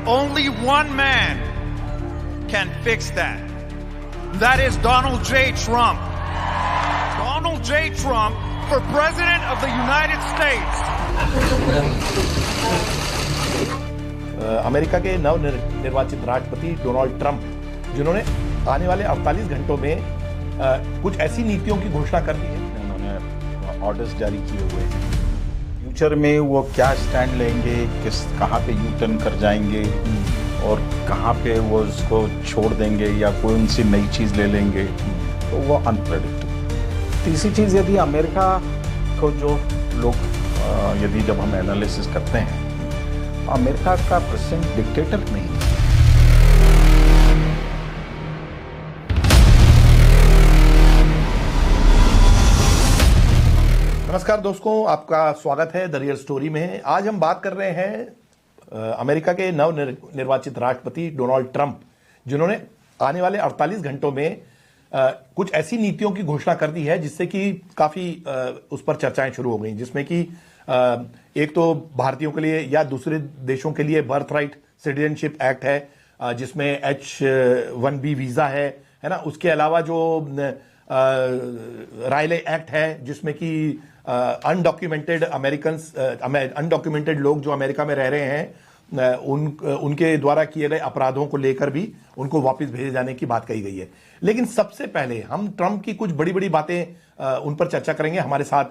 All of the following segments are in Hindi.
Only one man can fix that. That is Donald J. Trump. Donald J. Trump for President of the United States. America के नवनिर्वाचित राष्ट्रपति डोनाल्ड ट्रंप, जिन्होंने आने वाले 48 घंटों में कुछ ऐसी नीतियों की घोषणा कर दी है, उन्होंने ऑर्डर्स जारी किए हुए हैं। फ्यूचर में वो क्या स्टैंड लेंगे, कहाँ पे यू टर्न कर जाएंगे और कहाँ पे वो उसको छोड़ देंगे या कोई उनसे नई चीज़ ले लेंगे, तो वो अनप्रेडिक्टेबल। तीसरी चीज़, यदि अमेरिका को जो लोग यदि जब हम एनालिसिस करते हैं, अमेरिका का प्रेसिडेंट डिक्टेटर नहीं है। नमस्कार दोस्तों, आपका स्वागत है द रियल स्टोरी में। आज हम बात कर रहे हैं अमेरिका के नवनिर्वाचित राष्ट्रपति डोनाल्ड ट्रंप, जिन्होंने आने वाले 48 घंटों में कुछ ऐसी नीतियों की घोषणा कर दी है जिससे कि काफी उस पर चर्चाएं शुरू हो गई, जिसमें कि एक तो भारतीयों के लिए या दूसरे देशों के लिए बर्थ राइट सिटीजनशिप एक्ट है, जिसमें H-1B वीजा है ना। उसके अलावा जो रायले एक्ट है, जिसमें कि अनडॉक्यूमेंटेड अनडॉक्यूमेंटेड लोग जो अमेरिका में रह रहे हैं उनके द्वारा किए गए अपराधों को लेकर भी उनको वापस भेजे जाने की बात कही गई है। लेकिन सबसे पहले हम ट्रंप की कुछ बड़ी बड़ी बातें उन पर चर्चा करेंगे। हमारे साथ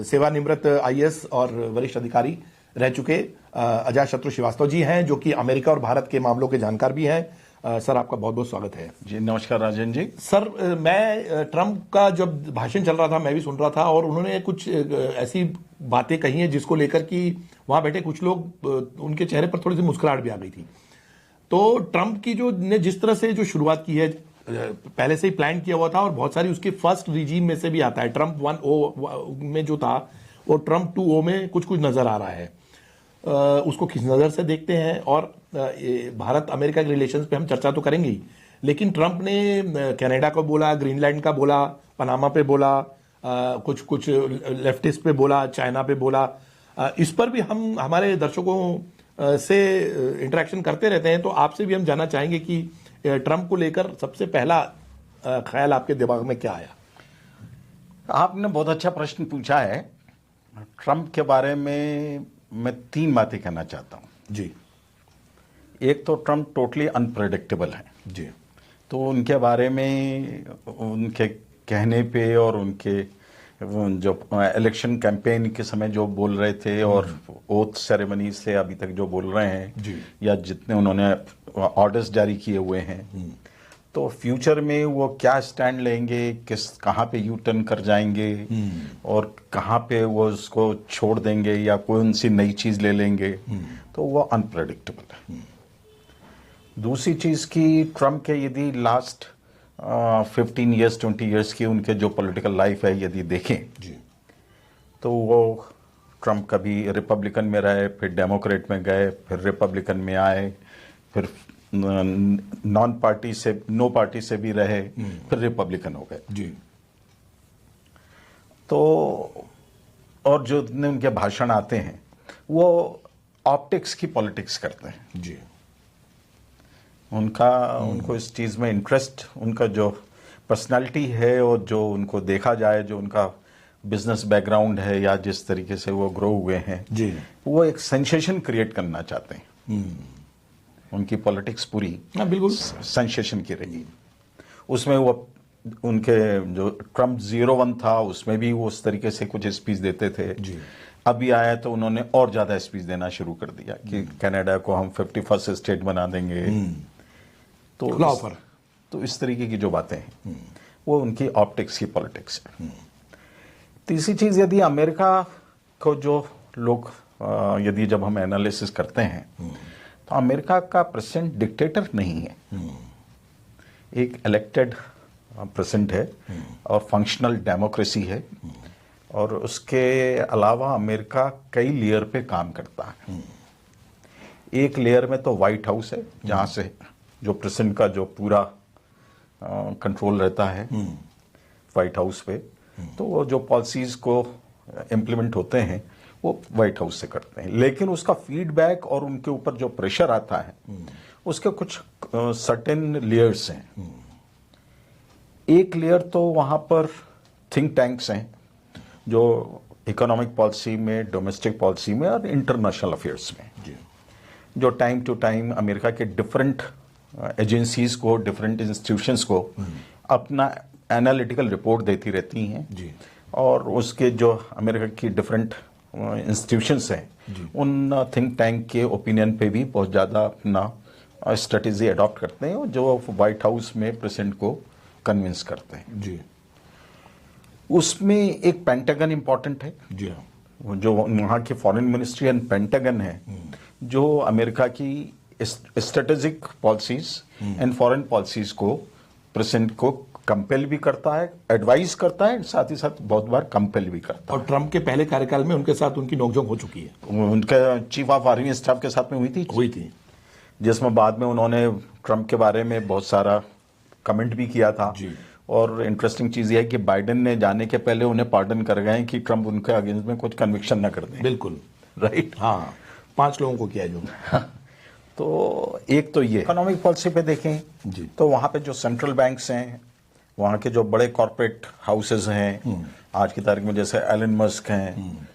सेवानिवृत्त IAS और वरिष्ठ अधिकारी रह चुके अजातशत्रु श्रीवास्तव जी हैं, जो कि अमेरिका और भारत के मामलों के जानकार भी हैं। सर, आपका बहुत बहुत स्वागत है। जी नमस्कार राजन जी। सर, मैं ट्रंप का जब भाषण चल रहा था मैं भी सुन रहा था, और उन्होंने कुछ ऐसी बातें कही हैं जिसको लेकर कि वहां बैठे कुछ लोग, उनके चेहरे पर थोड़ी सी मुस्कुराहट भी आ गई थी। तो ट्रंप की ने जिस तरह से जो शुरुआत की है, पहले से ही प्लान किया हुआ था, और बहुत सारी उसके फर्स्ट रिजीम में से भी आता है। ट्रंप 1O में जो था वो ट्रंप 2O में कुछ कुछ नजर आ रहा है। उसको किस नज़र से देखते हैं, और भारत अमेरिका के रिलेशंस पे हम चर्चा तो करेंगे ही, लेकिन ट्रंप ने कनाडा को बोला, ग्रीनलैंड का बोला, पनामा पे बोला, कुछ लेफ्टिस्ट पे बोला, चाइना पे बोला। इस पर भी हम हमारे दर्शकों से इंटरेक्शन करते रहते हैं, तो आपसे भी हम जानना चाहेंगे कि ट्रंप को लेकर सबसे पहला ख्याल आपके दिमाग में क्या आया? आपने बहुत अच्छा प्रश्न पूछा है। ट्रंप के बारे में मैं 3 बातें कहना चाहता हूं जी। एक तो ट्रंप टोटली अनप्रेडिक्टेबल है जी। तो उनके बारे में, उनके कहने पे और उनके जो इलेक्शन कैंपेन के समय जो बोल रहे थे और ओथ सेरेमनी से अभी तक जो बोल रहे हैं जी, या जितने उन्होंने ऑर्डर्स जारी किए हुए हैं, तो फ्यूचर में वो क्या स्टैंड लेंगे, कहाँ पे यू टर्न कर जाएंगे और कहाँ पे वो उसको छोड़ देंगे या कोई उनसे नई चीज ले लेंगे, तो वो अनप्रेडिक्टेबल है। दूसरी चीज की, ट्रंप के यदि लास्ट 15 ईयर्स 20 ईयर्स की उनके जो पॉलिटिकल लाइफ है यदि देखें जी, तो वो ट्रंप कभी रिपब्लिकन में रहे, फिर डेमोक्रेट में गए, फिर रिपब्लिकन में आए, फिर नो पार्टी से भी रहे, फिर रिपब्लिकन हो गए जी। तो और जो उनके भाषण आते हैं वो ऑप्टिक्स की पॉलिटिक्स करते हैं जी। उनको इस चीज में इंटरेस्ट, उनका जो पर्सनालिटी है और जो उनको देखा जाए, जो उनका बिजनेस बैकग्राउंड है या जिस तरीके से वो ग्रो हुए हैं जी, वो एक सेंसेशन क्रिएट करना चाहते हैं। उनकी पॉलिटिक्स पूरी बिल्कुल सेंसेशन की रही। उसमें वो उनके जो ट्रंप 01 था उसमें भी वो उस तरीके से कुछ स्पीच देते थे जी। अभी आया तो उन्होंने और ज्यादा स्पीच देना शुरू कर दिया कि कनाडा को हम 51st स्टेट बना देंगे। तो इस तरीके की जो बातें हैं वो उनकी ऑप्टिक्स की पॉलिटिक्स है। तीसरी चीज, यदि अमेरिका को जो लोग यदि जब हम एनालिसिस करते हैं, तो अमेरिका का प्रेसिडेंट डिक्टेटर नहीं है, एक इलेक्टेड प्रेसिडेंट है और फंक्शनल डेमोक्रेसी है, और उसके अलावा अमेरिका कई लेयर पे काम करता है। एक लेयर में तो व्हाइट हाउस है, जहां से जो प्रेसिडेंट का जो पूरा कंट्रोल रहता है व्हाइट हाउस पे, तो वो जो पॉलिसीज को इम्प्लीमेंट होते हैं वो व्हाइट हाउस से करते हैं, लेकिन उसका फीडबैक और उनके ऊपर जो प्रेशर आता है उसके कुछ सर्टेन लेयर्स हैं। एक लेयर तो वहां पर थिंक टैंक्स हैं जो इकोनॉमिक पॉलिसी में, डोमेस्टिक पॉलिसी में और इंटरनेशनल अफेयर्स में जो टाइम टू टाइम अमेरिका के डिफरेंट एजेंसीज को, डिफरेंट इंस्टीट्यूशंस को अपना एनालिटिकल रिपोर्ट देती रहती हैं जी। और उसके जो अमेरिका की डिफरेंट इंस्टीट्यूशंस हैं उन थिंक टैंक के ओपिनियन पे भी बहुत ज़्यादा अपना स्ट्रेटेजी अडॉप्ट करते हैं जो व्हाइट हाउस में प्रेसिडेंट को कन्विंस करते हैं जी। उसमें एक पेंटागन इंपॉर्टेंट है जी हाँ। जो वहाँ की फॉरेन मिनिस्ट्री एंड पेंटागन है जो अमेरिका की strategic policies and foreign policies को प्रेसिडेंट को कंपेल भी करता है, एडवाइस करता है, साथ ही साथ बहुत बार कंपेल भी करता और ट्रंप के पहले कार्यकाल में उनके साथ उनकी नोकझोंक हो चुकी है। है। उनके चीफ ऑफ आर्मी स्टाफ के साथ में हुई थी जिसमें बाद में उन्होंने ट्रंप के बारे में बहुत सारा कमेंट भी किया था जी। और इंटरेस्टिंग चीज यह है कि बाइडेन ने जाने के पहले उन्हें पार्डन कर गए कि ट्रंप उनके अगेंस्ट में कुछ कन्विक्शन न कर दें। बिल्कुल राइट। हाँ, 5 लोगों को किया है जो। तो एक तो ये इकोनॉमिक पॉलिसी पे देखें जी। तो वहां पे जो सेंट्रल बैंक्स हैं, वहां के जो बड़े कॉर्पोरेट हाउसेज हैं आज की तारीख में, जैसे एलन मस्क हैं,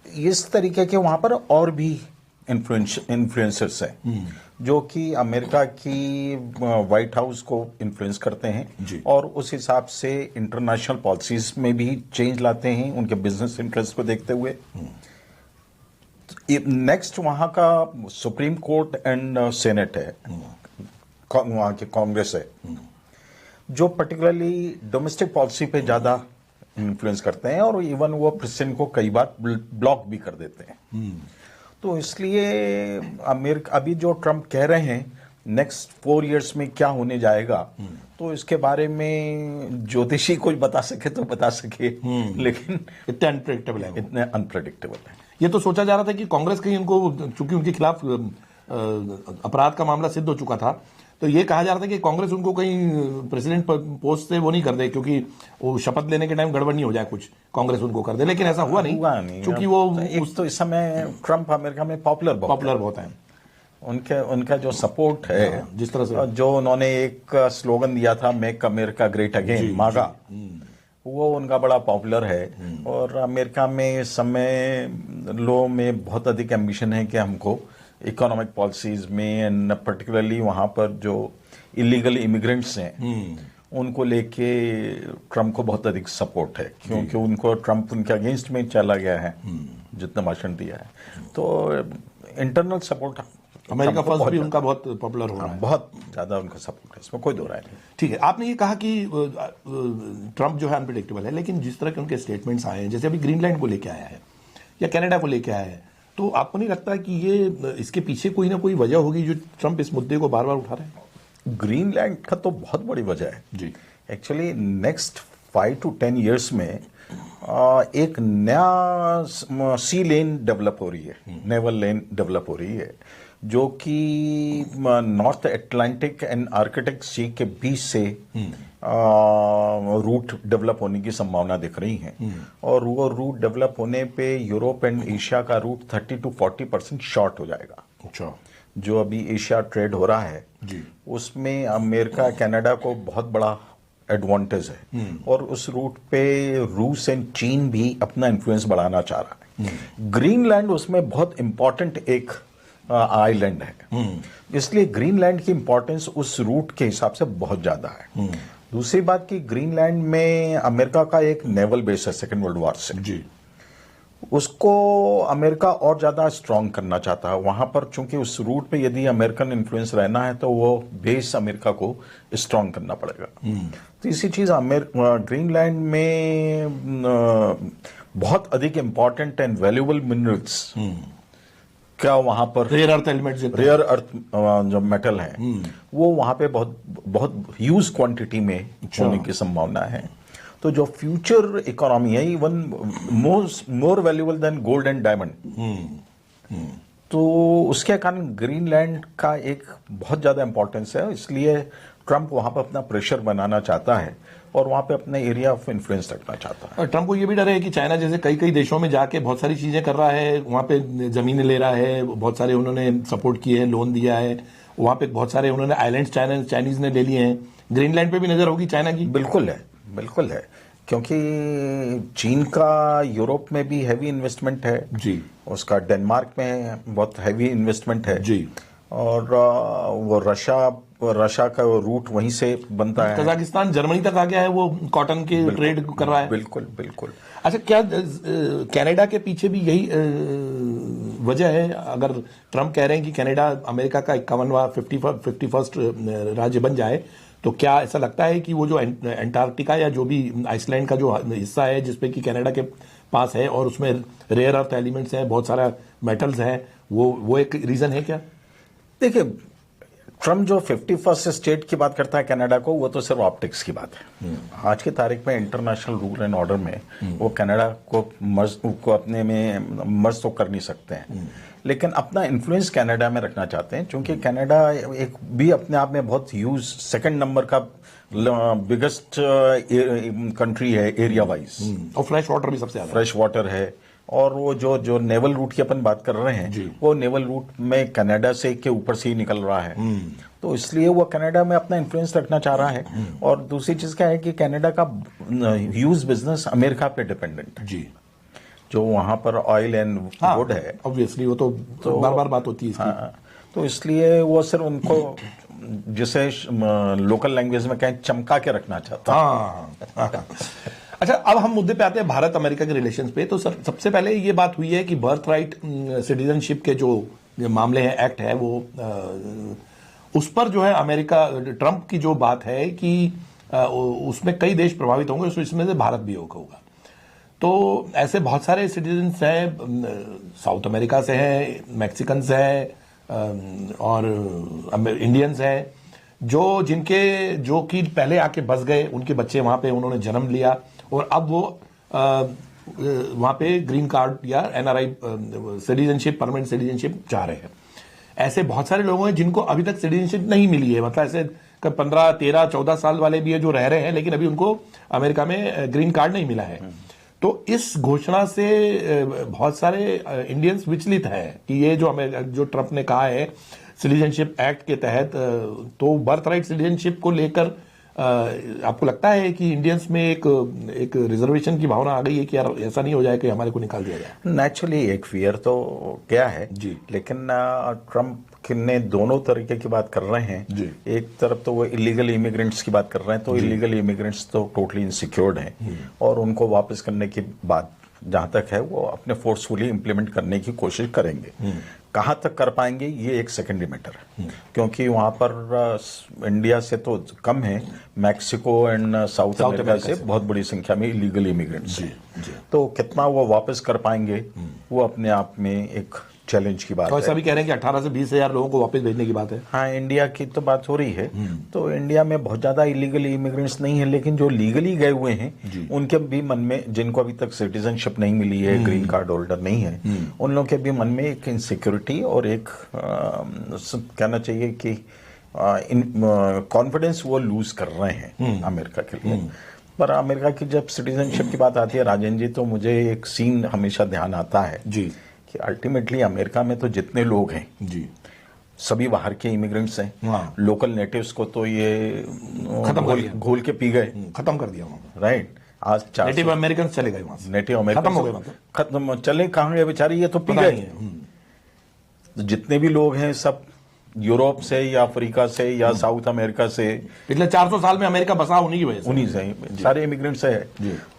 इस तरीके के वहां पर और भी इन्फ्लुएंसर्स हैं जो कि अमेरिका की व्हाइट हाउस को इन्फ्लुएंस करते हैं जी। और उस हिसाब से इंटरनेशनल पॉलिसीज में भी चेंज लाते हैं उनके बिजनेस इंटरेस्ट को देखते हुए। नेक्स्ट वहां का सुप्रीम कोर्ट एंड सेनेट है, वहां की कांग्रेस है जो पर्टिकुलरली डोमेस्टिक पॉलिसी पे ज्यादा इन्फ्लुएंस करते हैं और इवन वो प्रेसिडेंट को कई बार ब्लॉक भी कर देते हैं। तो इसलिए अमेरिका अभी जो ट्रंप कह रहे हैं नेक्स्ट 4 इयर्स में क्या होने जाएगा, तो इसके बारे में ज्योतिषी कुछ बता सके तो बता सके, लेकिन इतने अनप्रेडिक्टेबल है, इतने अनप्रेडिक्टेबल है। ये तो सोचा जा रहा था कि कांग्रेस कहीं उनको, चूंकि उनके खिलाफ अपराध का मामला सिद्ध हो चुका था, तो ये कहा जा रहा था कि कांग्रेस उनको कहीं प्रेसिडेंट पोस्ट से वो नहीं कर दे, क्योंकि वो शपथ लेने के टाइम गड़बड़ नहीं हो जाए कुछ, कांग्रेस उनको कर दे, लेकिन ऐसा हुआ नहीं क्योंकि वो तो इस समय ट्रंप अमेरिका में पॉपुलर बहुत है। उनका जो सपोर्ट है, जिस तरह से जो उन्होंने एक स्लोगन दिया था, मेक अमेरिका ग्रेट अगेन, मागा, वो उनका बड़ा पॉपुलर है। और अमेरिका में इस समय लोगों में बहुत अधिक एम्बिशन है कि हमको इकोनॉमिक पॉलिसीज में एंड पर्टिकुलरली वहां पर जो इलीगल इमिग्रेंट्स हैं उनको लेके ट्रंप को बहुत अधिक सपोर्ट है, क्योंकि उनको ट्रंप उनके अगेंस्ट में चला गया है जितना भाषण दिया है। तो इंटरनल सपोर्ट अमेरिका फर्स्ट भी उनका बहुत पॉपुलर हो रहा है, बहुत ज्यादा उनका सपोर्ट है, इसमें कोई दो राय नहीं। ठीक है, आपने ये कहा कि ट्रंप जो है अनप्रेडिक्टेबल है, लेकिन जिस तरह के उनके स्टेटमेंट्स आए हैं, जैसे अभी ग्रीनलैंड को लेके आया है या कनाडा को लेके आया है, तो आपको नहीं लगता कि ये इसके पीछे कोई ना कोई वजह होगी जो ट्रंप इस मुद्दे को बार बार उठा रहे हैं? ग्रीनलैंड का तो बहुत बड़ी वजह है जी। एक्चुअली नेक्स्ट 5 to 10 ईयर्स में एक नया सी लेन डेवलप हो रही है, नेवल लेन डेवलप हो रही है, जो कि नॉर्थ अटलांटिक एंड आर्कटिक सी के बीच से रूट डेवलप होने की संभावना दिख रही है। और वो रूट डेवलप होने पे यूरोप एंड एशिया का रूट 30 to 40% शॉर्ट हो जाएगा। अच्छा। जो अभी एशिया ट्रेड हो रहा है जी। उसमें अमेरिका कनाडा को बहुत बड़ा एडवांटेज है और उस रूट पे रूस एंड चीन भी अपना इन्फ्लुएंस बढ़ाना चाह रहा है। ग्रीनलैंड उसमें बहुत इंपॉर्टेंट एक आइलैंड है, इसलिए ग्रीनलैंड की इंपॉर्टेंस उस रूट के हिसाब से बहुत ज्यादा है। दूसरी बात कि ग्रीनलैंड में अमेरिका का एक नेवल बेस है सेकेंड वर्ल्ड वॉर से जी। उसको अमेरिका और ज्यादा स्ट्रांग करना चाहता है वहां पर, चूंकि उस रूट पे यदि अमेरिकन इन्फ्लुएंस रहना है तो वो बेस अमेरिका को स्ट्रांग करना पड़ेगा। तीसरी चीज ग्रीनलैंड में बहुत अधिक इंपॉर्टेंट एंड वैल्यूएबल मिनरल्स क्या वहां पर rare earth elements, rare earth जो मेटल है वो वहां पे बहुत बहुत ह्यूज क्वांटिटी में होने की संभावना है। तो जो फ्यूचर इकोनॉमी है even more valuable then gold and diamond, तो उसके कारण ग्रीनलैंड का एक बहुत ज्यादा इंपॉर्टेंस है। इसलिए ट्रंप वहां पर अपना प्रेशर बनाना चाहता है और वहां पे अपना एरिया ऑफ इन्फ्लुएंस रखना चाहता है। और ट्रंप को ये भी डर है कि चाइना जैसे कई कई देशों में जाके बहुत सारी चीजें कर रहा है, वहां पे जमीनें ले रहा है, बहुत सारे उन्होंने सपोर्ट किए हैं, लोन दिया है, वहां पे बहुत सारे उन्होंने आइलैंड्स चाइनीज ने ले लिए हैं। ग्रीनलैंड पे भी नजर होगी चाइना की। बिल्कुल है, बिल्कुल है, क्योंकि चीन का यूरोप में भी हैवी इन्वेस्टमेंट है जी, उसका डेनमार्क में बहुत हैवी इन्वेस्टमेंट है जी, और वो रशिया का रूट वहीं से बनता है। कजाकिस्तान जर्मनी तक आ गया है, वो कॉटन के ट्रेड कर रहा है। बिल्कुल बिल्कुल। अच्छा, क्या कनाडा के पीछे भी यही वजह है? अगर ट्रंप कह रहे हैं कि कनाडा अमेरिका का 51वां 51st राज्य बन जाए, तो क्या ऐसा लगता है कि वो जो एंटार्क्टिका या जो भी आइसलैंड का जो हिस्सा है जिसपे कि कनाडा के पास है और उसमें रेयर अर्थ एलिमेंट्स हैं, बहुत सारा मेटल्स हैं, वो एक रीजन है क्या? देखिए, ट्रम्प जो 51st स्टेट की बात करता है कनाडा को, वो तो सिर्फ ऑप्टिक्स की बात है। आज की तारीख में इंटरनेशनल रूल एंड ऑर्डर में वो कनाडा को अपने में मर्ज तो कर नहीं सकते हैं, लेकिन अपना इन्फ्लुएंस कनाडा में रखना चाहते हैं, क्योंकि कनाडा एक भी अपने आप में बहुत ह्यूज सेकंड नंबर का बिगेस्ट कंट्री है एरिया वाइज, और फ्रेश वाटर भी सबसे ज्यादा, फ्रेश वाटर है। और वो जो नेवल रूट की अपन बात कर रहे हैं, वो नेवल रूट में कनाडा से के ऊपर से ही निकल रहा है, तो इसलिए वो कनाडा में अपना इन्फ्लुएंस रखना चाह रहा है। और दूसरी चीज क्या है कि कनाडा का ह्यूज बिजनेस अमेरिका पे डिपेंडेंट है जी, जो वहां पर ऑयल एंड वुड है, ऑब्वियसली वो तो बार बार बात होती है इसकी। हाँ, तो इसलिए वो सिर्फ उनको जिसे लोकल लैंग्वेज में कहें चमका के रखना चाहता है। हाँ। अच्छा, अब हम मुद्दे पे आते हैं भारत अमेरिका के रिलेशंस पे। तो सबसे पहले ये बात हुई है कि बर्थ राइट सिटीजनशिप के जो मामले हैं, एक्ट है, वो उस पर जो है अमेरिका, ट्रंप की जो बात है कि उसमें कई देश प्रभावित होंगे, इसमें से भारत भी होगा। तो ऐसे बहुत सारे सिटीजन्स हैं, साउथ अमेरिका से हैं, मैक्सिकन्स हैं और इंडियन्स हैं, जो कि पहले आके बस गए, उनके बच्चे वहां पे उन्होंने जन्म लिया और अब वो वहां पे ग्रीन कार्ड या एनआरआई सिटीजनशिप, परमानेंट सिटीजनशिप चाह रहे हैं। ऐसे बहुत सारे लोग हैं जिनको अभी तक सिटीजनशिप नहीं मिली है, मतलब ऐसे 15, 13, 14 साल वाले भी है जो रह रहे हैं, लेकिन अभी उनको अमेरिका में ग्रीन कार्ड नहीं मिला है। तो इस घोषणा से बहुत सारे इंडियंस विचलित हैं कि ये जो ट्रंप ने कहा है सिटीजनशिप एक्ट के तहत, तो बर्थ राइट सिटीजनशिप को लेकर आपको लगता है कि इंडियंस में एक रिजर्वेशन की भावना आ गई है कि यार ऐसा नहीं हो जाए कि हमारे को निकाल दिया जाए? नेचुरली एक फियर तो क्या है जी, लेकिन ट्रंप ने दोनों तरीके की बात कर रहे हैं जी। एक तरफ तो वो इलीगल इमिग्रेंट्स की बात कर रहे हैं, तो इलीगल इमिग्रेंट्स तो टोटली इनसिक्योर्ड हैं और उनको वापस करने की बात जहां तक है वो अपने फोर्सफुली इंप्लीमेंट करने की कोशिश करेंगे। कहां तक कर पाएंगे ये एक सेकेंडरी मैटर है, क्योंकि वहां पर इंडिया से तो कम है, मैक्सिको एंड साउथ अमेरिका से बहुत बड़ी संख्या में इलीगल इमिग्रेंट्स हैं, तो कितना वो वापस कर पाएंगे वो अपने आप में एक चैलेंज की बात तो है। ऐसा भी कह रहे हैं कि 18 से 20 हजार लोगों को वापस भेजने की बात है। हाँ, इंडिया की तो बात हो रही है, तो इंडिया में बहुत ज्यादा इलीगल इमिग्रेंट्स नहीं है, लेकिन जो लीगली गए हुए हैं उनके भी मन में, जिनको अभी तक सिटीजनशिप नहीं मिली है, ग्रीन कार्ड होल्डर नहीं है, उन लोगों के भी मन में एक इनसिक्योरिटी और एक कहना चाहिए कि कॉन्फिडेंस वो लूज कर रहे हैं अमेरिका के लिए। पर अमेरिका की जब सिटीजनशिप की बात आती है राजेंद्र जी, तो मुझे एक सीन हमेशा ध्यान आता है जी कि अल्टीमेटली अमेरिका में तो जितने लोग हैं जी सभी बाहर के इमिग्रेंट्स हैं, लोकल नेटिव्स को तो ये घोल के पी गए, खत्म कर दिया उन्होंने, राइट। आज नेटिव अमेरिकन चले गए वहां से, नेटिव अमेरिकन खत्म हो गए, मतलब खत्म चले कहाँ गए बेचारे, ये तो पी गए। तो जितने भी लोग हैं सब यूरोप से या अफ्रीका से या साउथ अमेरिका से, पिछले 400 साल में अमेरिका बसा उन्हीं की वजह से, उन्हीं से सारे इमिग्रेंट्स है।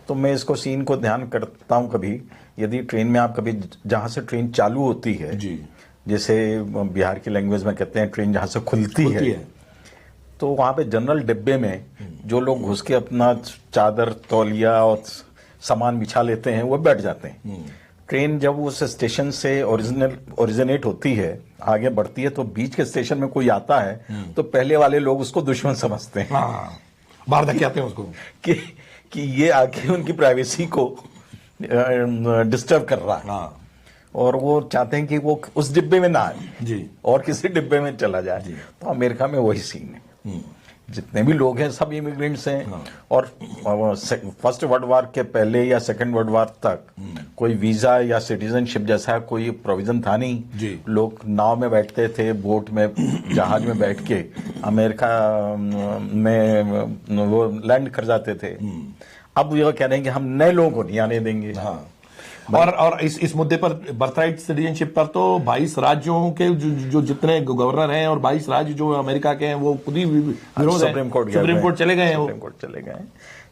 तो मैं इसको सीन को ध्यान करता हूं, कभी यदि ट्रेन में आप कभी जहां से ट्रेन चालू होती है जी, जैसे बिहार की लैंग्वेज में कहते हैं ट्रेन जहां से खुलती है, तो वहां पे जनरल डिब्बे में जो लोग घुस के अपना चादर तौलिया और सामान बिछा लेते हैं वो बैठ जाते हैं। ट्रेन जब उस स्टेशन से ओरिजिनेट होती है, आगे बढ़ती है, तो बीच के स्टेशन में कोई आता है तो पहले वाले लोग उसको दुश्मन समझते हैं, बाहर धक्के आते हैं उसको कि ये आके उनकी प्राइवेसी को डिस्टर्ब कर रहा है, और वो चाहते हैं कि वो उस डिब्बे में ना आए जी, और किसी डिब्बे में चला जाए। तो अमेरिका में वही सीन है, जितने भी लोग हैं सब इमिग्रेंट्स हैं। और फर्स्ट वर्ल्ड वार के पहले या सेकंड वर्ल्ड वार तक कोई वीजा या सिटीजनशिप जैसा कोई प्रोविजन था नहीं। लोग नाव में बैठते थे, बोट में, जहाज में बैठ के अमेरिका में वो लैंड कर जाते थे। अब ये कह रहे हैं कि हम नए लोगों को नहीं आने देंगे। और इस मुद्दे पर बर्थराइट सिटीजनशिप पर तो 22 राज्यों के जो जितने गवर्नर हैं और 22 राज्य जो अमेरिका के हैं वो खुद ही विरोध है। सुप्रीम कोर्ट चले गए हैं। सुप्रीम कोर्ट चले गए।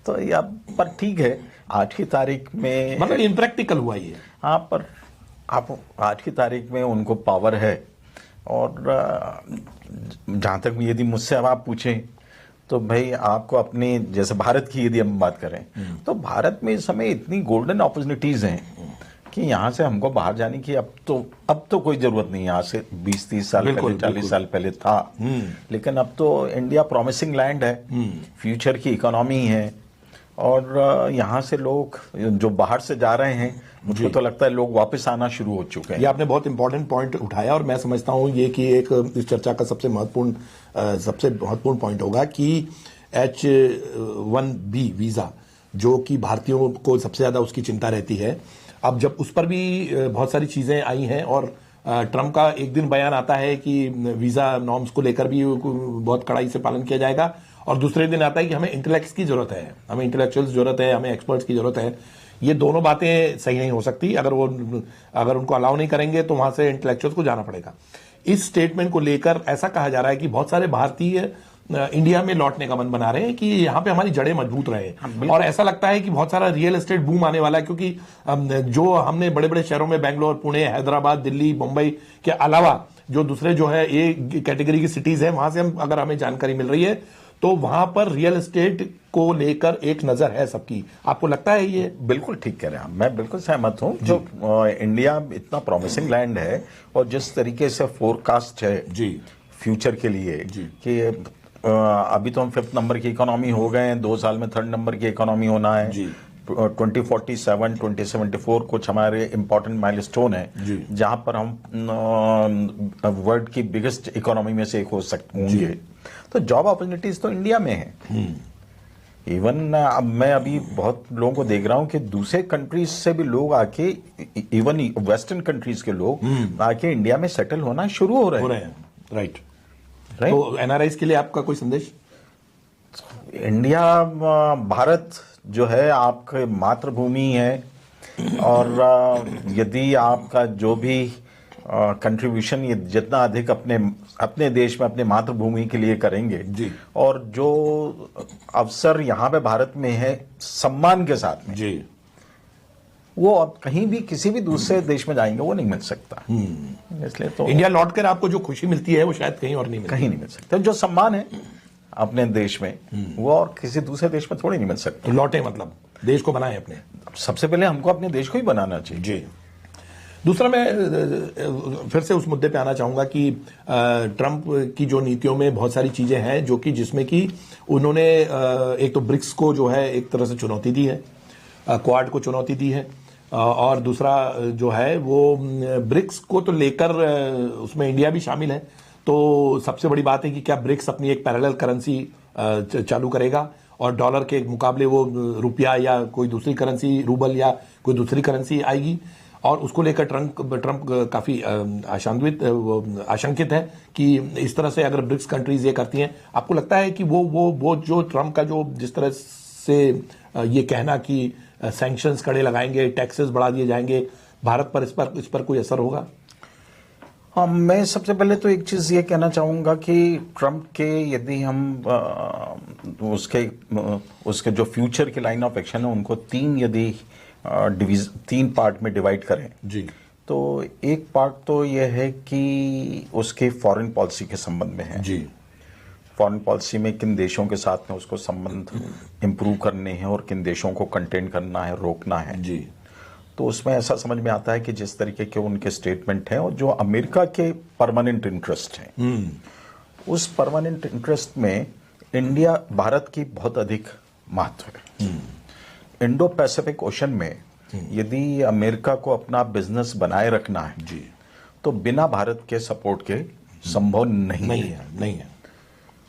तो ये पर ठीक है, आज की तारीख में मतलब इम्प्रैक्टिकल हुआ ये। हाँ, पर आप आज की तारीख में उनको पावर है। और जहां तक यदि मुझसे अब आप पूछें तो भाई आपको अपने, जैसे भारत की यदि हम बात करें तो भारत में इस समय इतनी गोल्डन अपॉर्चुनिटीज हैं कि यहाँ से हमको बाहर जाने की अब तो कोई जरूरत नहीं है। यहाँ से 20-30 साल पहले, 40 साल पहले था, लेकिन अब तो इंडिया प्रॉमिसिंग लैंड है, फ्यूचर की इकोनॉमी है। और यहाँ से लोग जो बाहर से जा रहे हैं, मुझे तो लगता है लोग वापस आना शुरू हो चुके हैं। ये आपने बहुत इंपॉर्टेंट पॉइंट उठाया और मैं समझता हूँ ये कि एक इस चर्चा का सबसे महत्वपूर्ण पॉइंट होगा कि H-1B वीजा, जो कि भारतीयों को सबसे ज्यादा उसकी चिंता रहती है, अब जब उस पर भी बहुत सारी चीजें आई हैं और ट्रंप का एक दिन बयान आता है कि वीजा नॉर्म्स को लेकर भी बहुत कड़ाई से पालन किया जाएगा, और दूसरे दिन आता है कि हमें इंटेलेक्ट्स की जरूरत है, हमें इंटेलेक्चुअल्स जरूरत है, हमें एक्सपर्ट्स की जरूरत है। ये दोनों बातें सही नहीं हो सकती। अगर उनको अलाउ नहीं करेंगे तो वहां से इंटेलेक्चुअल्स को जाना पड़ेगा। इस स्टेटमेंट को लेकर ऐसा कहा जा रहा है कि बहुत सारे भारतीय इंडिया में लौटने का मन बना रहे हैं कि यहाँ पे हमारी जड़ें मजबूत रहे। और ऐसा लगता है कि बहुत सारा रियल एस्टेट बूम आने वाला है, क्योंकि जो हमने बड़े बड़े शहरों में बेंगलोर, पुणे, हैदराबाद, दिल्ली, मुंबई के अलावा जो दूसरे जो है ए कैटेगरी की सिटीज है, वहां से अगर हमें जानकारी मिल रही है तो वहां पर रियल एस्टेट को लेकर एक नजर है सबकी। आपको लगता है ये? बिल्कुल ठीक कह रहे हैं, मैं बिल्कुल सहमत हूं। जो इंडिया इतना प्रॉमिसिंग लैंड है और जिस तरीके से फोरकास्ट है जी फ्यूचर के लिए कि अभी तो हम 5th नंबर की इकोनॉमी हो गए हैं, 2 साल में 3rd नंबर की इकोनॉमी होना है जी। 2047, 2074 कुछ हमारे इंपॉर्टेंट माइलस्टोन है जहां पर हम वर्ल्ड की बिगेस्ट इकोनॉमी में से एक हो सकते होंगे। तो जॉब अपॉर्चुनिटीज तो इंडिया में है। इवन अब मैं अभी बहुत लोगों को देख रहा हूं कि दूसरे कंट्रीज से भी लोग आके, इवन वेस्टर्न कंट्रीज के लोग आके इंडिया में सेटल होना शुरू हो रहे हैं। राइट। तो एनआरआईज के लिए आपका कोई संदेश? इंडिया, भारत जो है आपकी मातृभूमि है, और यदि आपका जो भी कंट्रीब्यूशन ये जितना अधिक अपने देश में, अपने मातृभूमि के लिए करेंगे जी, और जो अवसर यहाँ पे भारत में है सम्मान के साथ में जी, वो अब कहीं भी किसी भी दूसरे देश में जाएंगे वो नहीं मिल सकता। इसलिए तो इंडिया लौटकर आपको जो खुशी मिलती है वो शायद कहीं और नहीं मिल सकता। जो सम्मान है अपने देश में वो और किसी दूसरे देश में थोड़ी नहीं मिल सकता। तो लौटे मतलब देश को बनाए अपने। सबसे पहले हमको अपने देश को ही बनाना चाहिए जी। दूसरा, मैं फिर से उस मुद्दे पे आना चाहूंगा कि ट्रंप की जो नीतियों में बहुत सारी चीजें हैं जो कि जिसमें कि उन्होंने एक तो ब्रिक्स को जो है एक तरह से चुनौती दी है, क्वाड को चुनौती दी है, और दूसरा जो है वो ब्रिक्स को तो लेकर उसमें इंडिया भी शामिल है। तो सबसे बड़ी बात है कि क्या ब्रिक्स अपनी एक पैरेलल करेंसी चालू करेगा और डॉलर के मुकाबले वो रुपया या कोई दूसरी करेंसी, रूबल या कोई दूसरी करेंसी आएगी, और उसको लेकर ट्रंप काफी आशंकित है कि इस तरह से अगर ब्रिक्स कंट्रीज ये करती हैं, आपको लगता है कि वो जो ट्रंप का जो जिस तरह से ये कहना कि सैंक्शंस कड़े लगाएंगे, टैक्सेस बढ़ा दिए जाएंगे, भारत पर इस पर कोई असर होगा? हाँ, मैं सबसे पहले तो एक चीज ये कहना चाहूंगा कि ट्रंप के यदि हम उसके जो फ्यूचर की लाइन ऑफ एक्शन है उनको तीन पार्ट में डिवाइड करें जी, तो एक पार्ट तो यह है कि उसके फॉरेन पॉलिसी के संबंध में है जी। फॉरेन पॉलिसी में किन देशों के साथ में उसको संबंध इंप्रूव करने हैं और किन देशों को कंटेन करना है, रोकना है जी। तो उसमें ऐसा समझ में आता है कि जिस तरीके के उनके स्टेटमेंट हैं और जो अमेरिका के परमानेंट इंटरेस्ट हैं, उस परमानेंट इंटरेस्ट में इंडिया, भारत की बहुत अधिक महत्व है। इंडो पैसिफिक ओशन में यदि अमेरिका को अपना बिजनेस बनाए रखना है जी, तो बिना भारत के सपोर्ट के संभव नहीं है।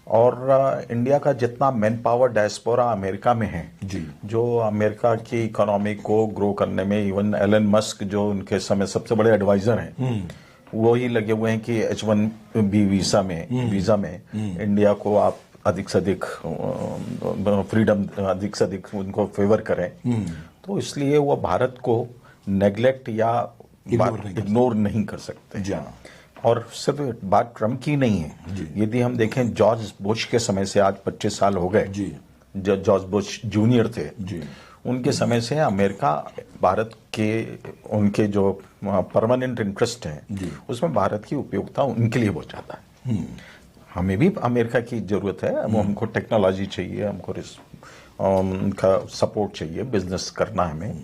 और इंडिया का जितना मैन पावर डायस्पोरा अमेरिका में है जी, जो अमेरिका की इकोनॉमी को ग्रो करने में, इवन एलन मस्क जो उनके समय सबसे बड़े एडवाइजर हैं, वो ही लगे हुए हैं कि H1B वीजा में इंडिया को आप अधिक से अधिक फ्रीडम, अधिक से अधिक उनको फेवर करें। तो इसलिए वो भारत को नेग्लेक्ट या इग्नोर नहीं कर सकते। जी। और सिर्फ बात ट्रम्प की नहीं है, यदि हम देखें जॉर्ज बुश के समय से आज 25 साल हो गए, जॉर्ज बुश जूनियर थे जी, उनके समय से अमेरिका भारत के उनके जो परमानेंट इंटरेस्ट हैं उसमें भारत की उपयोगिता उनके लिए बहुत ज्यादा है। हमें भी अमेरिका की जरूरत है, हमको टेक्नोलॉजी चाहिए, हमको उनका सपोर्ट चाहिए, बिजनेस करना है हमें,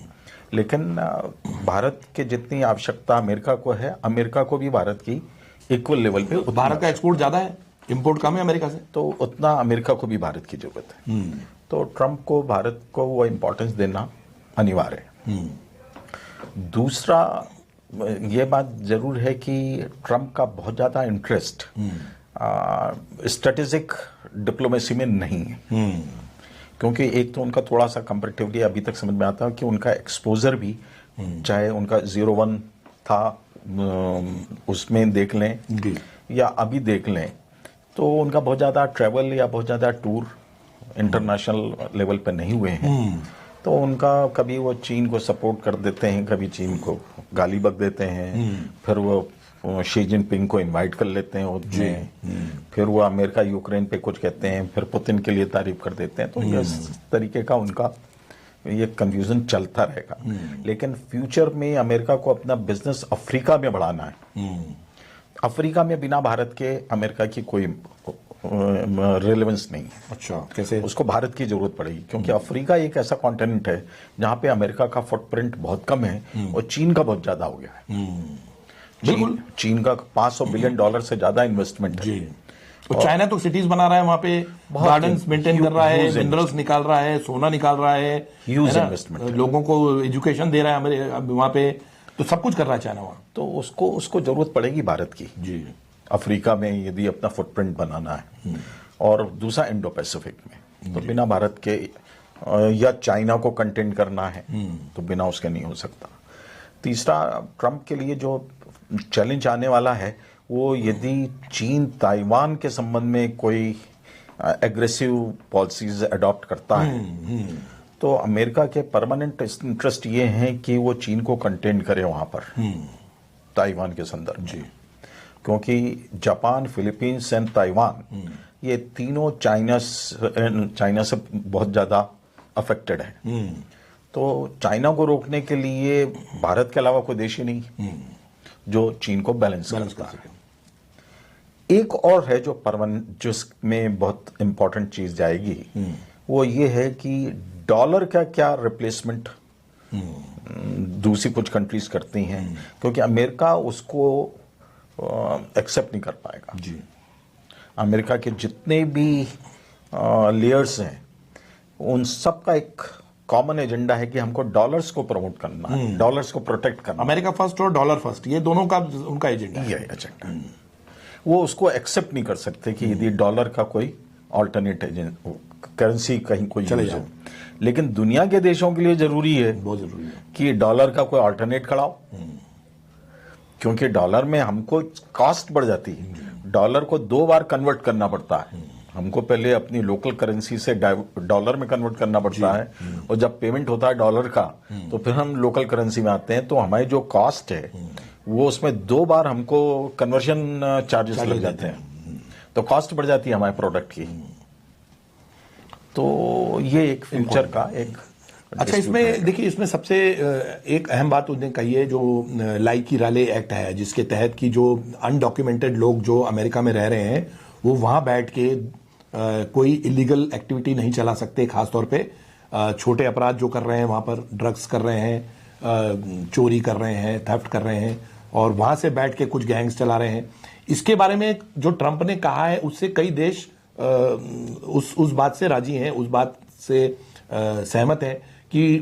लेकिन भारत के जितनी आवश्यकता अमेरिका को है, अमेरिका को भी भारत की इक्वल लेवल पे। भारत का एक्सपोर्ट ज्यादा है, इंपोर्ट कम है अमेरिका से, तो उतना अमेरिका को भी भारत की जरूरत है। तो ट्रम्प को भारत को वो इंपॉर्टेंस देना अनिवार्य है। दूसरा ये बात जरूर है कि ट्रम्प का बहुत ज्यादा इंटरेस्ट स्ट्रेटेजिक डिप्लोमेसी में नहीं है, क्योंकि एक तो उनका थोड़ा सा कंपैरेटिवली अभी तक समझ में आता है कि उनका एक्सपोजर भी, चाहे उनका 01 था उसमें देख लें या अभी देख लें, तो उनका बहुत ज़्यादा ट्रैवल या बहुत ज़्यादा टूर इंटरनेशनल लेवल पे नहीं हुए हैं। तो उनका कभी वो चीन को सपोर्ट कर देते हैं, कभी चीन को गाली बक देते हैं, फिर वो शी जिनपिंग को इनवाइट कर लेते हैं उसमें, फिर वो अमेरिका यूक्रेन पे कुछ कहते हैं, फिर पुतिन के लिए तारीफ कर देते हैं। तो ये इस तरीके का उनका ये कंफ्यूजन चलता रहेगा। लेकिन फ्यूचर में अमेरिका को अपना बिजनेस अफ्रीका में बढ़ाना है। अफ्रीका में बिना भारत के अमेरिका की कोई रेलेवेंस नहीं है। अच्छा, कैसे? उसको भारत की जरूरत पड़ेगी, क्योंकि अफ्रीका एक ऐसा कॉन्टिनेंट है जहां पे अमेरिका का फुटप्रिंट बहुत कम है और चीन का बहुत ज्यादा हो गया है। बिल्कुल, चीन का $500 बिलियन से ज्यादा इन्वेस्टमेंट है। तो चाइना तो सिटीज बना रहा है, वहां पे गार्डन्स मेंटेन कर रहा है, मिनरल्स निकाल रहा है, सोना निकाल रहा है, ह्यूज इन्वेस्टमेंट, लोगों को एजुकेशन दे रहा है वहां पे, तो सब कुछ कर रहा है चाइना वहां। तो उसको जरूरत पड़ेगी भारत की जी, अफ्रीका में यदि अपना फुटप्रिंट बनाना है। और दूसरा इंडो पैसिफिक में, तो बिना भारत के या चाइना को कंटेंट करना है तो बिना उसके नहीं हो सकता। तीसरा, ट्रम्प के लिए जो चैलेंज आने वाला है वो यदि चीन ताइवान के संबंध में कोई एग्रेसिव पॉलिसीज अडॉप्ट करता है, तो अमेरिका के परमानेंट इंटरेस्ट ये है कि वो चीन को कंटेन करे वहां पर ताइवान के संदर्भ में, क्योंकि जापान, फिलीपींस एंड ताइवान ये तीनों चाइना से बहुत ज्यादा अफेक्टेड है। तो चाइना को रोकने के लिए भारत के अलावा कोई देश ही नहीं जो चीन को बैलेंस कर सके। एक और है जो जिसमें बहुत इंपॉर्टेंट चीज जाएगी, वो ये है कि डॉलर का क्या रिप्लेसमेंट दूसरी कुछ कंट्रीज करती हैं, क्योंकि अमेरिका उसको एक्सेप्ट नहीं कर पाएगा। जी, अमेरिका के जितने भी लेयर्स हैं उन सब का एक कॉमन एजेंडा है कि हमको डॉलर्स को प्रमोट करना है, डॉलर्स को प्रोटेक्ट करना। अमेरिका फर्स्ट और डॉलर फर्स्ट, ये दोनों का उनका एजेंडा है। एजेंडा वो उसको एक्सेप्ट नहीं कर सकते कि यदि डॉलर का कोई ऑल्टरनेट करेंसी कहीं कोई चले जाए। लेकिन दुनिया के देशों के लिए जरूरी है, बहुत जरूरी है कि डॉलर का कोई ऑल्टरनेट खड़ा हो, क्योंकि डॉलर में हमको कॉस्ट बढ़ जाती है। डॉलर को 2 बार कन्वर्ट करना पड़ता है, हमको पहले अपनी लोकल करेंसी से डॉलर में कन्वर्ट करना पड़ता है, और जब पेमेंट होता है डॉलर का तो फिर हम लोकल करेंसी में आते हैं। तो हमारी जो कॉस्ट है वो उसमें 2 बार हमको कन्वर्शन चार्जेस लग जाते हैं, तो कॉस्ट बढ़ जाती है हमारे प्रोडक्ट की। तो ये एक फ्यूचर का एक अच्छा, इसमें देखिए, इसमें सबसे एक अहम बात उन्होंने कही है जो लाइकी राले एक्ट है, जिसके तहत कि जो अनडॉक्यूमेंटेड लोग जो अमेरिका में रह रहे हैं वो वहां बैठ के कोई इलीगल एक्टिविटी नहीं चला सकते। खासतौर पे छोटे अपराध जो कर रहे हैं वहां पर, ड्रग्स कर रहे हैं, चोरी कर रहे हैं, थेफ्ट कर रहे हैं, और वहां से बैठ के कुछ गैंग्स चला रहे हैं। इसके बारे में जो ट्रंप ने कहा है उससे कई देश उस बात से राजी हैं, उस बात से सहमत हैं कि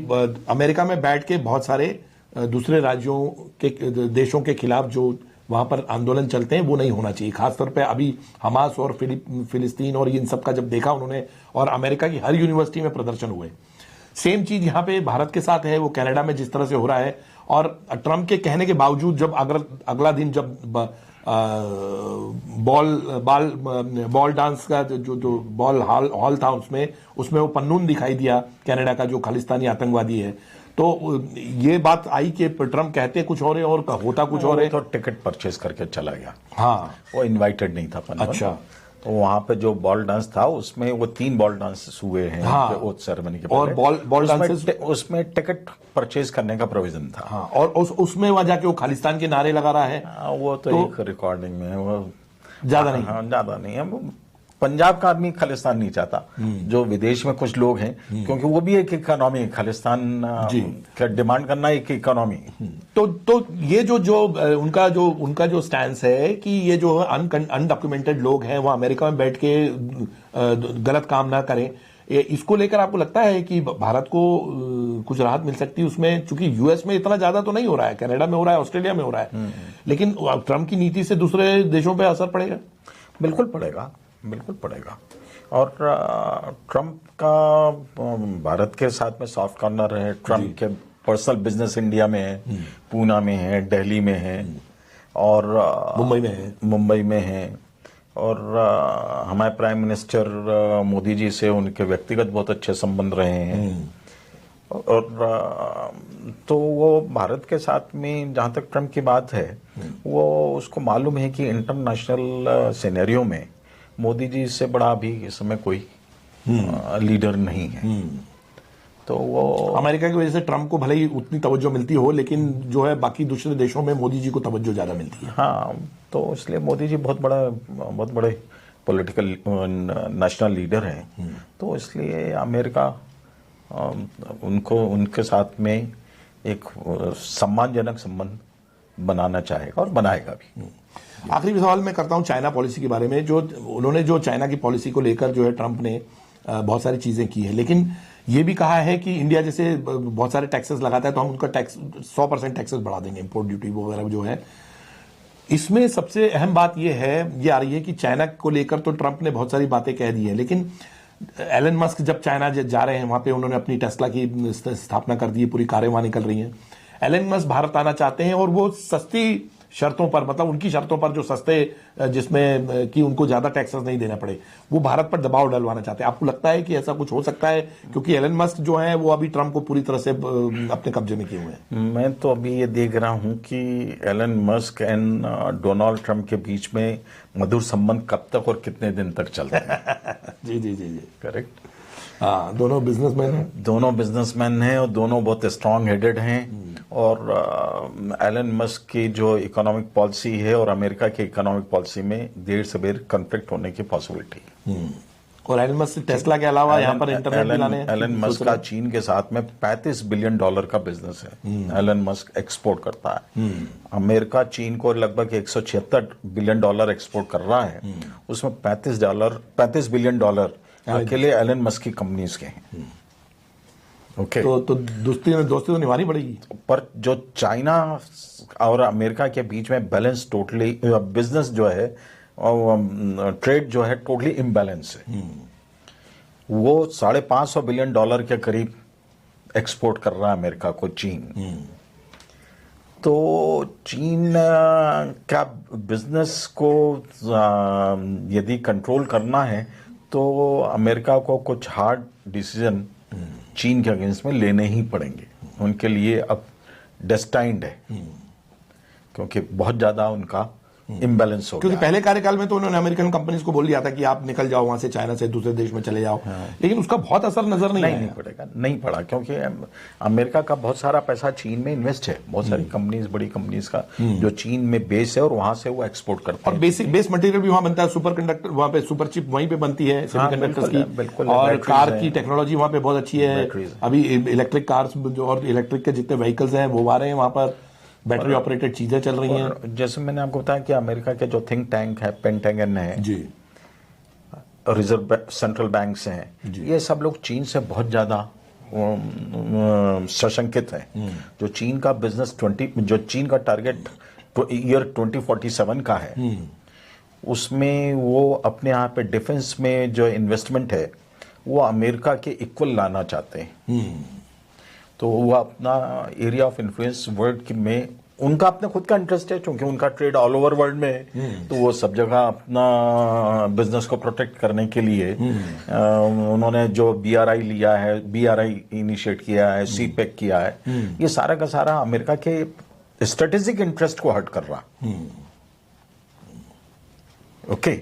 अमेरिका में बैठ के बहुत सारे दूसरे राज्यों के देशों के खिलाफ जो वहां पर आंदोलन चलते हैं वो नहीं होना चाहिए। खासतौर पे अभी हमास और फिलिस्तीन और इन सब का जब देखा उन्होंने, और अमेरिका की हर यूनिवर्सिटी में प्रदर्शन हुए। सेम चीज यहाँ पे भारत के साथ है, वो कनाडा में जिस तरह से हो रहा है। और ट्रंप के कहने के बावजूद जब अगला दिन जब बॉल डांस का जो बॉल हॉल था उसमें वो पन्नून दिखाई दिया कनाडा का, जो खालिस्तानी आतंकवादी है। तो ये बात आई कि ट्रंप कहते कुछ और है और होता कुछ और है। तो टिकट परचेज करके चला गया। हाँ, वो इनवाइटेड नहीं था पन्नून। अच्छा। तो वहां पे जो बॉल डांस था उसमें वो 3 बॉल डांस हुए हैं। हाँ, ओथ सेरेमनी के और बॉल डांसेस उसमें टिकट परचेज करने का प्रोविजन था। हाँ, और उसमें वहां जाके वो खालिस्तान के नारे लगा रहा है। वो तो एक रिकॉर्डिंग में है, वो ज्यादा नहीं। हाँ, ज्यादा नहीं है। वो पंजाब का आदमी खालिस्तान नहीं चाहता, जो विदेश में कुछ लोग हैं, क्योंकि वो भी एक इकोनॉमी, खालिस्तान का डिमांड करना एक इकोनॉमी। तो ये जो उनका जो स्टैंस है कि ये जो अनडॉक्यूमेंटेड लोग हैं वो अमेरिका में बैठ के गलत काम ना करें, इसको लेकर आपको लगता है कि भारत को कुछ राहत मिल सकती है उसमें? चूंकि यूएस में इतना ज्यादा तो नहीं हो रहा है, कनाडा में हो रहा है, ऑस्ट्रेलिया में हो रहा है, लेकिन ट्रंप की नीति से दूसरे देशों पर असर पड़ेगा? बिल्कुल पड़ेगा, बिल्कुल पड़ेगा। और ट्रंप का भारत के साथ में सॉफ्ट कॉर्नर है। ट्रंप के पर्सनल बिजनेस इंडिया में है, पूना में है, दिल्ली में है, और मुंबई में है। और हमारे प्राइम मिनिस्टर मोदी जी से उनके व्यक्तिगत बहुत अच्छे संबंध रहे हैं। और तो वो भारत के साथ में, जहां तक ट्रंप की बात है, वो उसको मालूम है कि इंटरनेशनल सिनेरियो में मोदी जी से बड़ा अभी इस समय कोई लीडर नहीं है। तो वो अमेरिका की वजह से ट्रंप को भले ही उतनी तवज्जो मिलती हो, लेकिन जो है बाकी दूसरे देशों में मोदी जी को तवज्जो ज्यादा मिलती है। हाँ, तो इसलिए मोदी जी बहुत बड़े पॉलिटिकल नेशनल लीडर हैं। तो इसलिए अमेरिका उनके साथ में एक सम्मानजनक संबंध बनाना चाहेगा और बनाएगा भी। आखिरी सवाल मैं करता हूं चाइना पॉलिसी के बारे में। उन्होंने जो चाइना की पॉलिसी को लेकर जो है ट्रंप ने बहुत सारी चीजें की है, लेकिन ये भी कहा है कि इंडिया जैसे बहुत सारे टैक्सेस लगाता है तो हम उनका टैक्स 100% टैक्सेस बढ़ा देंगे, इंपोर्ट ड्यूटी वगैरह जो है। इसमें सबसे अहम बात ये आ रही है कि चाइना को लेकर तो ट्रंप ने बहुत सारी बातें कह दी है, लेकिन एलन मस्क जब चाइना जा रहे हैं वहां पे उन्होंने अपनी टेस्ला की स्थापना कर दी है, पूरी कारें वहां निकल रही हैं। एलन मस्क भारत आना चाहते हैं और वो सस्ती शर्तों पर, मतलब उनकी शर्तों पर जो सस्ते, जिसमें कि उनको ज्यादा टैक्सेस नहीं देना पड़े, वो भारत पर दबाव डलवाना चाहते हैं। आपको लगता है कि ऐसा कुछ हो सकता है? क्योंकि एलन मस्क जो है वो अभी ट्रंप को पूरी तरह से अपने कब्जे में किए हुए हैं। मैं तो अभी ये देख रहा हूं कि Elon Musk and Donald Trump के बीच में मधुर संबंध कब तक और कितने दिन तक चलते हैं। जी जी जी जी, करेक्ट। हाँ, दोनों बिजनेसमैन हैं और दोनों बहुत स्ट्रांग हेडेड हैं। और एलन मस्क की जो इकोनॉमिक पॉलिसी है और अमेरिका की इकोनॉमिक पॉलिसी में देर से देर कॉन्फ्लिक्ट होने की पॉसिबिलिटी है। और एलन मस्क टेस्ला के अलावा यहाँ पर इंटरनेट भी लाने हैं। एलन मस्क का चीन के साथ में $35 बिलियन का बिजनेस है। एलन मस्क एक्सपोर्ट करता है। अमेरिका चीन को लगभग $176 बिलियन एक्सपोर्ट कर रहा है, उसमें $35 बिलियन अकेले एलन मस्क की कंपनीज के हैं। ओके, तो दोस्ती तो निभानी पड़ेगी। पर जो चाइना और अमेरिका के बीच में बैलेंस टोटली, बिजनेस जो है, ट्रेड जो है टोटली इम्बैलेंस है। वो $550 बिलियन के करीब एक्सपोर्ट कर रहा है अमेरिका को चीन। तो चीन का बिजनेस को यदि कंट्रोल करना है तो अमेरिका को कुछ हार्ड डिसीजन चीन के अगेंस्ट में लेने ही पड़ेंगे। उनके लिए अब डेस्टाइंड है, क्योंकि बहुत ज्यादा उनका इम्बैलेंस हो गया। क्योंकि पहले कार्यकाल में तो उन्होंने अमेरिकन कंपनीज को बोल दिया था कि आप निकल जाओ वहां से, चाइना से दूसरे देश में चले जाओ। लेकिन उसका बहुत असर नजर नहीं पड़ेगा, नहीं पड़ा, क्योंकि अमेरिका का बहुत सारा पैसा चीन में इन्वेस्ट है। बहुत सारी कंपनीज, बड़ी कंपनीज का जो चीन में बेस है और वहां से वो एक्सपोर्ट करते हैं। और बेस मटेरियल भी वहां बनता है, सुपर कंडक्टर वहां पे, सुपर चिप वहीं पे बनती है, सेमीकंडक्टर्स की। और कार की टेक्नोलॉजी वहां पे बहुत अच्छी है। अभी इलेक्ट्रिक कार्स और इलेक्ट्रिक के जितने व्हीकल्स हैं वो आ रहे हैं वहां पर, बैटरी ऑपरेटेड चीजें चल रही हैं। जैसे मैंने आपको बताया कि अमेरिका के जो थिंक टैंक है, पेंटागन है जी, रिजर्व सेंट्रल बैंक्स हैं, ये सब लोग चीन से बहुत ज्यादा सशंकित हैं। जो चीन का बिजनेस जो चीन का टारगेट ईयर 2047 का है, उसमें वो अपने यहाँ पे डिफेंस में जो इन्वेस्टमेंट है वो अमेरिका के इक्वल लाना चाहते हैं। तो वो अपना एरिया ऑफ इन्फ्लुएंस वर्ल्ड में उनका अपना खुद का इंटरेस्ट है, क्योंकि उनका ट्रेड ऑल ओवर वर्ल्ड में है, तो वो सब जगह अपना बिजनेस को प्रोटेक्ट करने के लिए उन्होंने जो BRI लिया है, BRI इनिशिएट किया है, CPEC किया है, ये सारा का सारा अमेरिका के स्ट्रेटेजिक इंटरेस्ट को हर्ट कर रहा। ओके,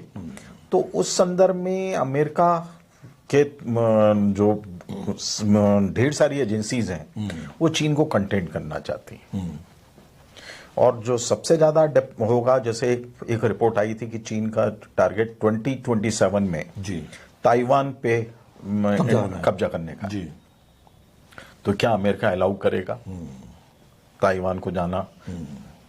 तो उस संदर्भ में अमेरिका के जो ढेर सारी एजेंसीज हैं वो चीन को कंटेन करना चाहती हैं। और जो सबसे ज्यादा होगा, जैसे एक रिपोर्ट आई थी कि चीन का टारगेट 2027 में जी ताइवान पे कब्जा करने का। जी, तो क्या अमेरिका अलाउ करेगा ताइवान को जाना?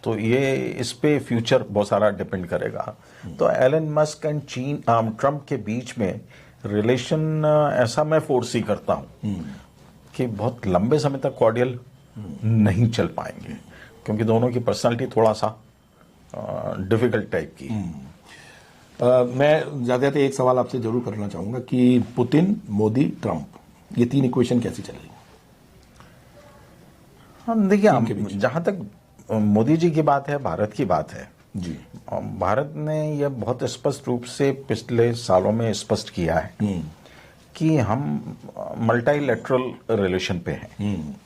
तो ये इस पे फ्यूचर बहुत सारा डिपेंड करेगा। तो एलन मस्क एंड चीन ट्रम्प के बीच में रिलेशन ऐसा मैं फोर्सी करता हूं कि बहुत लंबे समय तक कॉर्डियल नहीं चल पाएंगे, क्योंकि दोनों की पर्सनालिटी थोड़ा सा डिफिकल्ट टाइप की। मैं ज्यादा एक सवाल आपसे जरूर करना चाहूंगा कि पुतिन, मोदी, ट्रंप, ये 3 इक्वेशन कैसी चलेगी? हम देखिए, जहां तक मोदी जी की बात है, भारत की बात है जी, भारत ने यह बहुत स्पष्ट रूप से पिछले सालों में स्पष्ट किया है कि हम मल्टीलैटरल रिलेशन पे हैं।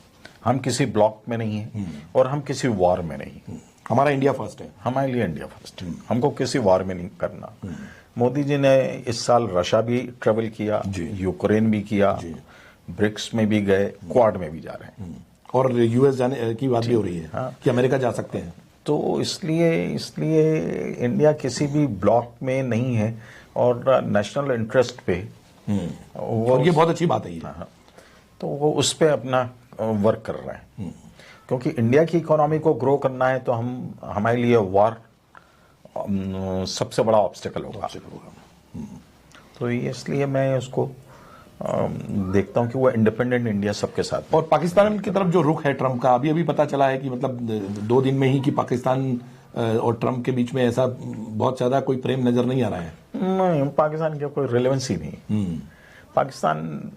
हम किसी ब्लॉक में नहीं हैं और हम किसी वॉर में नहीं। हमारा इंडिया फर्स्ट है, हमारे लिए इंडिया फर्स्ट है, हमको किसी वॉर में नहीं करना। मोदी जी ने इस साल रशिया भी ट्रेवल किया, यूक्रेन भी किया, ब्रिक्स में भी गए, क्वाड में भी जा रहे हैं, और यूएस जाने की बात भी हो रही है कि अमेरिका जा सकते हैं। तो इसलिए इंडिया किसी भी ब्लॉक में नहीं है और नेशनल इंटरेस्ट पे और ये बहुत अच्छी बात है ये। तो वो उस पे अपना वर्क कर रहे हैं, क्योंकि इंडिया की इकोनॉमी को ग्रो करना है तो हमारे लिए वॉर सबसे बड़ा ऑब्स्टिकल होगा। तो इसलिए मैं उसको देखता हूं कि वो इंडिपेंडेंट इंडिया सबके साथ। और पाकिस्तान की तरफ जो रुख है ट्रंप का, अभी पता चला है कि मतलब 2 दिन में ही कि पाकिस्तान और ट्रंप के बीच में ऐसा बहुत ज्यादा कोई प्रेम नजर नहीं आ रहा है। नहीं, पाकिस्तान की कोई रिलेवेंस ही नहीं। पाकिस्तान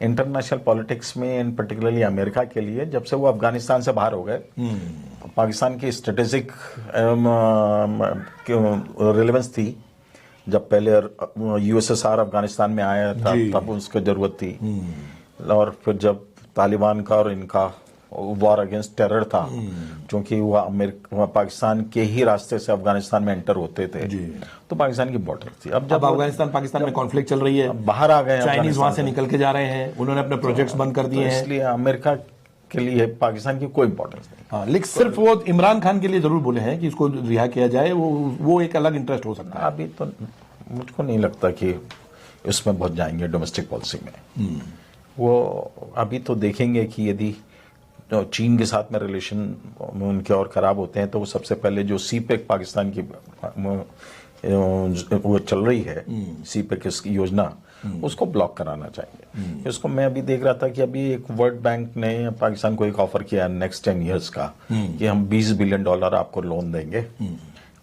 इंटरनेशनल पॉलिटिक्स में, इन पर्टिकुलरली अमेरिका के लिए, जब से वो अफगानिस्तान से बाहर हो गए, पाकिस्तान की स्ट्रेटेजिक रिलेवेंस थी। जब पहले USSR अफगानिस्तान में आया था तब उसको जरूरत थी, और फिर जब तालिबान का और इनका वॉर अगेंस्ट टेरर था, क्योंकि वह पाकिस्तान के ही रास्ते से अफगानिस्तान में एंटर होते थे, तो पाकिस्तान की बॉर्डर थी। अब जब अफगानिस्तान पाकिस्तान में कॉन्फ्लिक्ट चल रही है, बाहर आ गए, चाइनीज वहां से निकल के जा रहे हैं, उन्होंने अपने प्रोजेक्ट्स बंद कर दिए हैं, इसलिए अमेरिका के लिए पाकिस्तान की कोई इंपॉर्टेंस नहीं। हाँ, लेकिन सिर्फ वो इमरान खान के लिए जरूर बोले हैं कि इसको रिहा किया जाए, वो एक अलग इंटरेस्ट हो सकता है। अभी तो मुझको नहीं लगता कि इसमें बहुत जाएंगे डोमेस्टिक पॉलिसी में। वो अभी तो देखेंगे कि यदि चीन के साथ में रिलेशन उनके और खराब होते हैं, तो वो सबसे पहले जो CPEC पाकिस्तान की वो चल रही है, CPEC योजना, उसको ब्लॉक कराना चाहिए। इसको मैं अभी देख रहा था कि अभी एक वर्ल्ड बैंक ने पाकिस्तान को एक ऑफर किया नेक्स्ट 10 इयर्स का कि हम $20 बिलियन आपको लोन देंगे,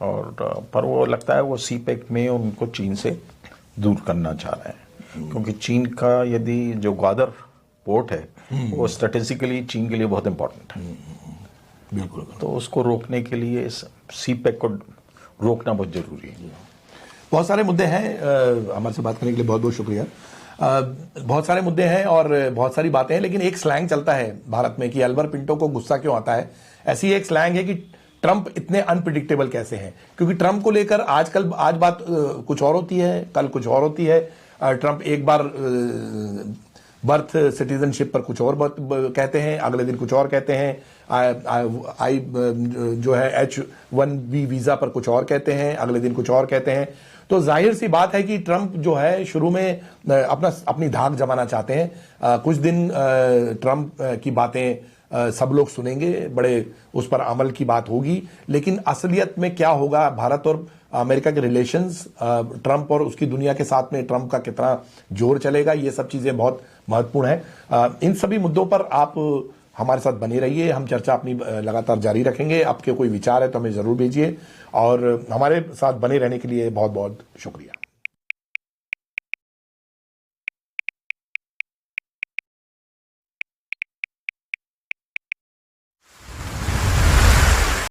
और पर वो लगता है वो CPEC में उनको चीन से दूर करना चाह रहे हैं, क्योंकि चीन का यदि जो ग्वादर पोर्ट है वो स्ट्रेटेजिकली चीन के लिए बहुत इंपॉर्टेंट है। बिल्कुल। तो उसको रोकने के लिए CPEC को रोकना बहुत जरूरी है। बहुत सारे मुद्दे हैं, हमारे से बात करने के लिए बहुत बहुत शुक्रिया। बहुत सारे मुद्दे हैं और बहुत सारी बातें हैं, लेकिन एक स्लैंग चलता है भारत में कि अल्बर पिंटो को गुस्सा क्यों आता है। ऐसी एक स्लैंग है कि ट्रंप इतने अनप्रिडिक्टेबल कैसे हैं, क्योंकि ट्रंप को लेकर आज बात कुछ और होती है, कल कुछ और होती है। ट्रंप एक बार बर्थ सिटीजनशिप पर कुछ और कहते हैं, अगले दिन कुछ और कहते हैं। जो है H-1B वीजा पर कुछ और कहते हैं, अगले दिन कुछ और कहते हैं। तो जाहिर सी बात है कि ट्रंप जो है शुरू में अपनी धाक जमाना चाहते हैं। कुछ दिन ट्रंप की बातें सब लोग सुनेंगे, बड़े उस पर अमल की बात होगी, लेकिन असलियत में क्या होगा, भारत और अमेरिका के रिलेशंस, ट्रंप और उसकी दुनिया के साथ में ट्रंप का कितना जोर चलेगा, ये सब चीजें बहुत महत्वपूर्ण है। इन सभी मुद्दों पर आप हमारे साथ बने रहिए, हम चर्चा अपनी लगातार जारी रखेंगे। आपके कोई विचार है तो हमें जरूर भेजिए, और हमारे साथ बने रहने के लिए बहुत बहुत शुक्रिया।